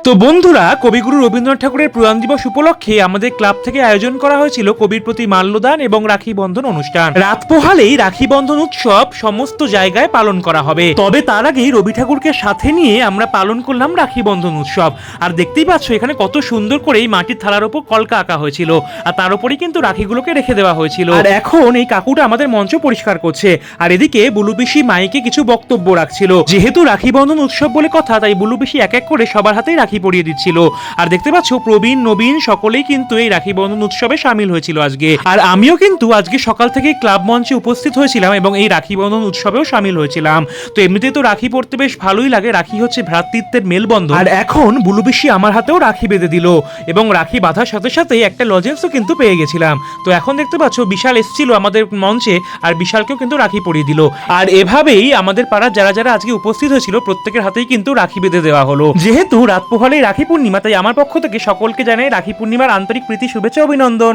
তো বন্ধুরা, কবিগুরু রবীন্দ্রনাথ ঠাকুরের প্রয়াণ দিবস উপলক্ষে আমাদের ক্লাব থেকে আয়োজন করা হয়েছিল কবির প্রতি মাল্যদান এবং রাখি বন্ধন অনুষ্ঠান। রাত পোহালেই রাখি বন্ধন উৎসব সমস্ত জায়গায় পালন করা হবে। তবে তার আগেই রবি ঠাকুরকে সাথে নিয়ে আমরা পালন করলাম রাখি বন্ধন উৎসব। আর দেখতেই পাচ্ছ এখানে কত সুন্দর করে এই মাটির থালার উপর কলকা আঁকা হয়েছিল, আর তার উপরেই কিন্তু রাখিগুলোকে রেখে দেওয়া হয়েছিল। আর এখন এই কাকুটা আমাদের মঞ্চ পরিষ্কার করছে, আর এদিকে বুলু পিসি মাইকে কিছু বক্তব্য রাখছিল। যেহেতু রাখি বন্ধন উৎসব বলে কথা, তাই বুলু পিসি এক এক করে সবার হাতেই রাখি পরিয়ে দিচ্ছিল। আর দেখতে পাচ্ছ প্রবীণ নবীন সকলেই কিন্তু এই রাখি বন্ধন উৎসবে সামিল হয়েছিল আজকে। আর আমিও কিন্তু আজকে সকাল থেকে ক্লাব মঞ্চে উপস্থিত হয়েছিলাম এবং এই রাখি বন্ধন উৎসবেও সামিল হয়েছিলাম। তো এমনিতে তো রাখি পড়তে বেশ ভালোই লাগে, রাখি হচ্ছে ভ্রাতৃত্বের মেলবন্ধন। আর এখন বুলু পিসি আমার হাতেও রাখি বেঁধে দিল এবং রাখি বাঁধার সাথে সাথে একটা লজেন্সও কিন্তু পেয়ে গেছিলাম। তো এখন দেখতে পাচ্ছ বিশাল এসেছিল আমাদের মঞ্চে, আর বিশালকেও কিন্তু রাখি পরিয়ে দিল। আর এভাবেই আমাদের পাড়ার যারা যারা আজকে উপস্থিত হয়েছিল প্রত্যেকের হাতেই কিন্তু রাখি বেঁধে দেওয়া হলো। যেহেতু রাত পোহালেই রাখি পূর্ণিমা, তাই আমার পক্ষ থেকে সকলকে জানাই রাখি পূর্ণিমার আন্তরিক প্রীতি, শুভেচ্ছা, অভিনন্দন।